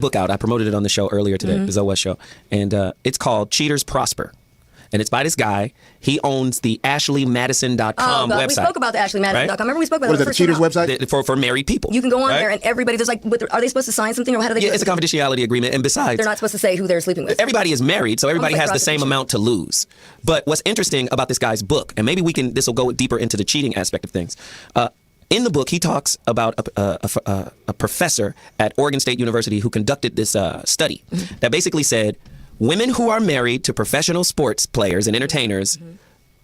book out. I promoted it on the show earlier today, the Zoe West show. And it's called Cheaters Prosper. And it's by this guy. He owns the AshleyMadison.com website. We spoke about the AshleyMadison.com. Right? Remember we spoke about What is that, the Cheaters website? For married people. You can go on there and everybody, there's like, are they supposed to sign something or how do they do it? It's a confidentiality agreement. And besides, they're not supposed to say who they're sleeping with. Everybody is married, so everybody has the same amount to lose. But what's interesting about this guy's book, and maybe this will go deeper into the cheating aspect of things. In the book, he talks about a professor at Oregon State University who conducted this study that basically said women who are married to professional sports players and entertainers,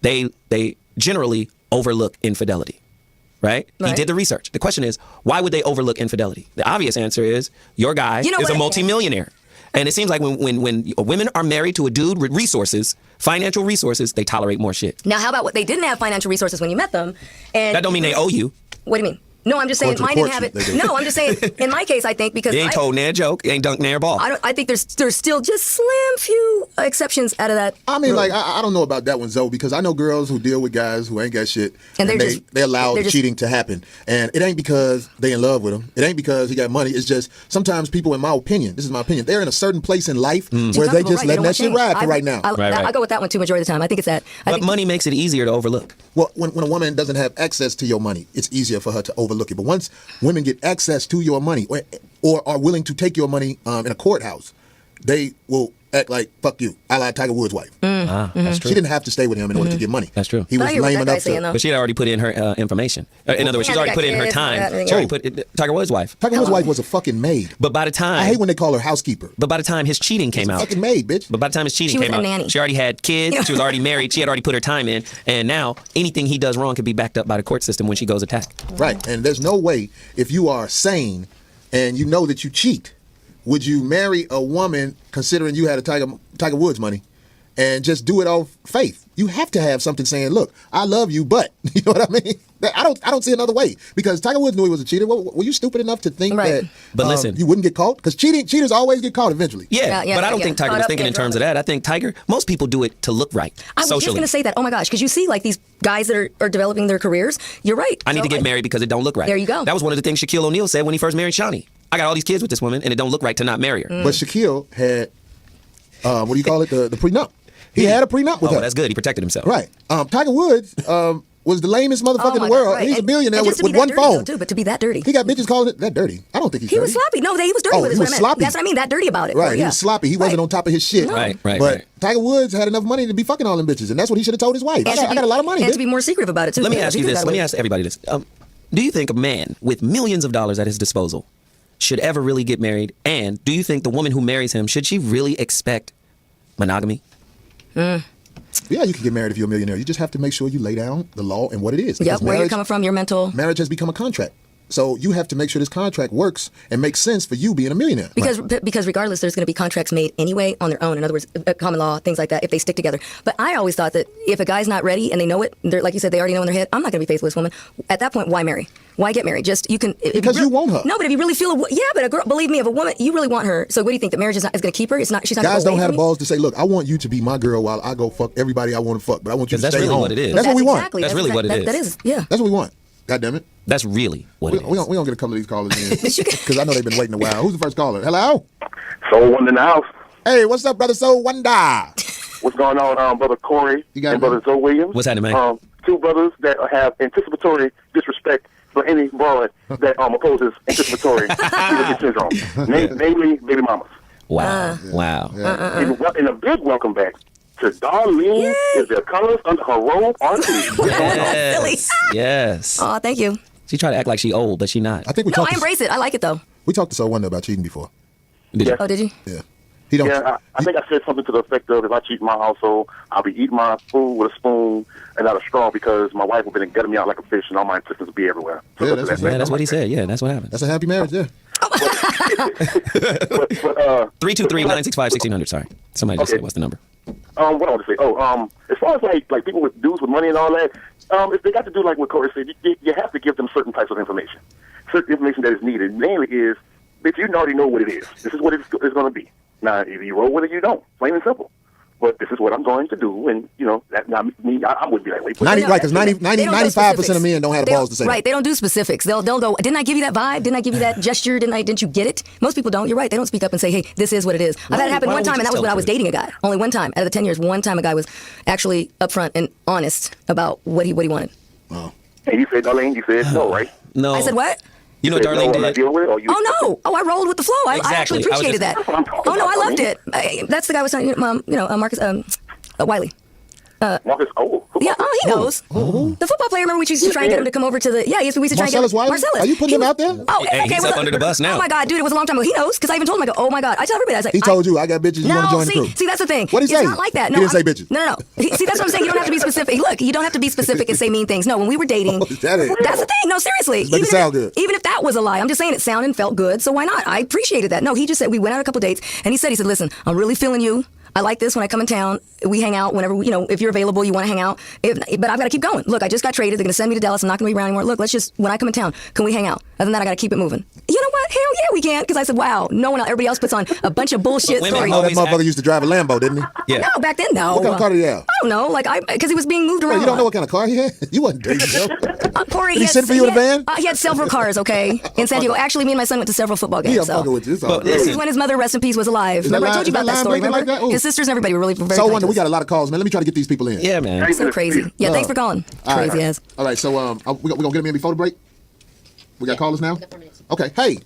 they generally overlook infidelity. Right? He did the research. The question is, why would they overlook infidelity? The obvious answer is your guy is a multimillionaire. And it seems like when women are married to a dude with resources, financial resources, they tolerate more shit. Now, how about what they didn't have financial resources when you met them? And that don't mean they owe you. What do you mean? No, I'm just saying mine didn't have it. No, I'm just saying in my case, I think because you ain't told near joke, you ain't dunked near ball. I think there's still just slim few exceptions out of that. I mean, like I don't know about that one, Zoe, because I know girls who deal with guys who ain't got shit, and they allow cheating to happen, and it ain't because they in love with him. It ain't because he got money. It's just sometimes people, in my opinion, this is my opinion, they're in a certain place in life where they just letting that shit ride for right now. I go with that one too majority of the time. I think it's that. But money makes it easier to overlook. Well, when a woman doesn't have access to your money, it's easier for her to overlook it. But once women get access to your money or are willing to take your money in a courthouse, they will act like, fuck you, a la Tiger Woods' wife. That's true. She didn't have to stay with him in order to get money. That's true. He was lame enough to... But she had already put in her information. In other words, she's already put in her time. She already put Tiger Woods' wife. Tiger Woods' wife was a fucking maid. But by the time... I hate when they call her housekeeper. But by the time his cheating came out... fucking maid, bitch. But by the time his cheating came out, nanny. she already had kids, she was already married, she had already put her time in, and now anything he does wrong could be backed up by the court system when she goes attack. Right, and there's no way, if you are sane and you know that you cheat, would you marry a woman considering you had a Tiger Woods money and just do it off faith? You have to have something saying, look, I love you, but you know what I mean? I don't see another way, because Tiger Woods knew he was a cheater. Were you stupid enough to think that you wouldn't get caught? Because cheaters always get caught eventually. Yeah, but I don't think Tiger was thinking in terms of that. I think most people do it to look right I was socially. just going to say that. Oh my gosh, because you see like these guys that are developing their careers. You're right. I need to get married because it don't look right. There you go. That was one of the things Shaquille O'Neal said when he first married Shawnee. I got all these kids with this woman, and it don't look right to not marry her. But Shaquille had, what do you call it, the prenup. He had a prenup with her. Oh, that's good. He protected himself. Right. Tiger Woods was the lamest motherfucker in the world. Right. He's a billionaire with one phone. Too, but to be that dirty. He got bitches calling it that dirty. I don't think he's dirty. He was sloppy. No, he was dirty with his women. Sloppy. That's what I mean, that dirty about it. Right, he was sloppy. He wasn't on top of his shit. Right. But Tiger Woods had enough money to be fucking all them bitches, and that's what he should have told his wife. I got a lot of money. And to be more secretive about it, too. Let me ask you this. Let me ask everybody this. Do you think a man with millions of dollars at his disposal should ever really get married? And do you think the woman who marries him, should she really expect monogamy? Yeah, you can get married if you're a millionaire. You just have to make sure you lay down the law and what it is. Yep, where you're coming from, your mental... Marriage has become a contract. So you have to make sure this contract works and makes sense for you being a millionaire. Because regardless, there's going to be contracts made anyway on their own. In other words, common law, things like that, if they stick together. But I always thought that if a guy's not ready and they know it, like you said, they already know in their head, I'm not going to be faithful to this woman. At that point, why marry? Why get married? Just you can because you want her. No, but if you really feel but a girl, believe me, if a woman, you really want her. So what do you think? The marriage is going to keep her? She's not. Guys don't have the balls to say, look, I want you to be my girl while I go fuck everybody I want to fuck, but I want you to stay home. What it is. That's what we want. That's really what it is. That is, yeah. That's what we want. God damn it. That's really what it is. We don't get a couple of these callers in because I know they've been waiting a while. Who's the first caller? Hello? Soul Wonder in the house. Hey, what's up, brother Soul Wonder? What's going on, brother Corey and brother Zoe Williams? What's happening, man? Two brothers that have anticipatory disrespect for any broad that opposes anticipatory syndrome, namely baby mamas. Wow. Wow. And a big welcome back to Darlene. Is there colors under her robe on Yes. Yes. Oh, thank you. She tried to act like she old, but she not. I think I embrace it. I like it though. We talked to Soul Wonder about cheating before. Did you? Oh, did you? Yeah. He don't. Yeah, I think I said something to the effect of, if I cheat in my household, I'll be eating my food with a spoon and not a straw because my wife will be gutting me out like a fish and all my intestines will be everywhere. So that's what he said. Yeah, that's what happened. That's a happy marriage, yeah. 323-965-1600. Sorry. Somebody just said, what's the number? What I want to say? As far as like people with dudes with money and all that, if they got to do like what Corey said, you have to give them certain types of information. Certain information that is needed. Mainly is that you already know what it is. This is what it's going to be. Now, if you roll with it, you don't. Plain and simple. but this is what I'm going to do. And, you know, that, now, me, I would be like, wait, 90, right, because They don't go 95% of specifics. men don't have the They balls to say right, that. they don't do specifics. They'll go, didn't I give you that vibe? Didn't I give you that gesture? Didn't you get it? Most people don't. You're right. They don't speak up and say, hey, this is what it is. I've had it happen why one don't we time, and just that was tell when I the was truth? dating a guy. Only one time. Out of the 10 years, one time a guy was actually upfront and honest about what he wanted. Oh. and you said, Darlene, you said no, right? No. I said, what? You know, said, Darlene no, I'm not did. dealing with it, or you Oh no! Oh, I rolled with the flow. I actually Exactly. I was appreciated just- that. That's what I'm talking Oh no, I about, loved it. That's the guy I was telling you, Marcus Wiley. Marcus, Yeah, oh, he knows. The football player. Remember, we used to try and get him to come over to the. Yeah, we used to try and get Marcellus Wiley? Marcellus. Are you putting He him was- out there? Oh, Hey, okay, he's well, up under the bus now. Oh my God, dude, it was a long time ago. He knows because I even told him. I go, oh my God. I tell everybody. I was like, He told you, I got bitches, you No, want to join see, the crew. see, that's the thing. What'd he It's say? not like that. He No, didn't say I'm- bitches. No. See, that's what I'm saying. You don't have to be specific. Look, you don't have to be specific and say mean things. No, when we were dating, Is that it? that's the thing. No, seriously. Make it sound good. Even if that was a lie, I'm just saying it sounded and felt good. So why not? I appreciated that. No, he just said we went out a couple dates, and he said, listen, I'm really feeling you. I like this when I come in town. We hang out whenever, if you're available, you want to hang out. But I've got to keep going. Look, I just got traded. They're going to send me to Dallas. I'm not going to be around anymore. Look, when I come in town, can we hang out? Other than that, I got to keep it moving. You know what? Hell yeah, we can. Because I said, wow, no one else, everybody else puts on a bunch of bullshit But women stories. Oh, that always motherfucker act- used to drive a Lambo, didn't he? Yeah. No, back then, no. What kind of car did he have? I don't know. Because he was being moved around. You don't know what kind of car he had? You wasn't dating him. Corey, Did he send for you in a van? He had several cars, okay, in San Diego. Actually, me and my son went to several football games. Yeah, I'm so. fucking with you. It's all But good. This listen, is when his mother, rest in peace, was alive. Is that Remember, I line- told you is about that that line story. breaking Remember? like that? Ooh. His sisters and everybody were really very So kind wonder, to we us. got a lot of calls, man. Let me try to get these people in. Yeah, man. So crazy. Yeah, thanks for calling. All right. Crazy ass. All right, so we gonna get them in before the break? We got callers now? Okay. Hey,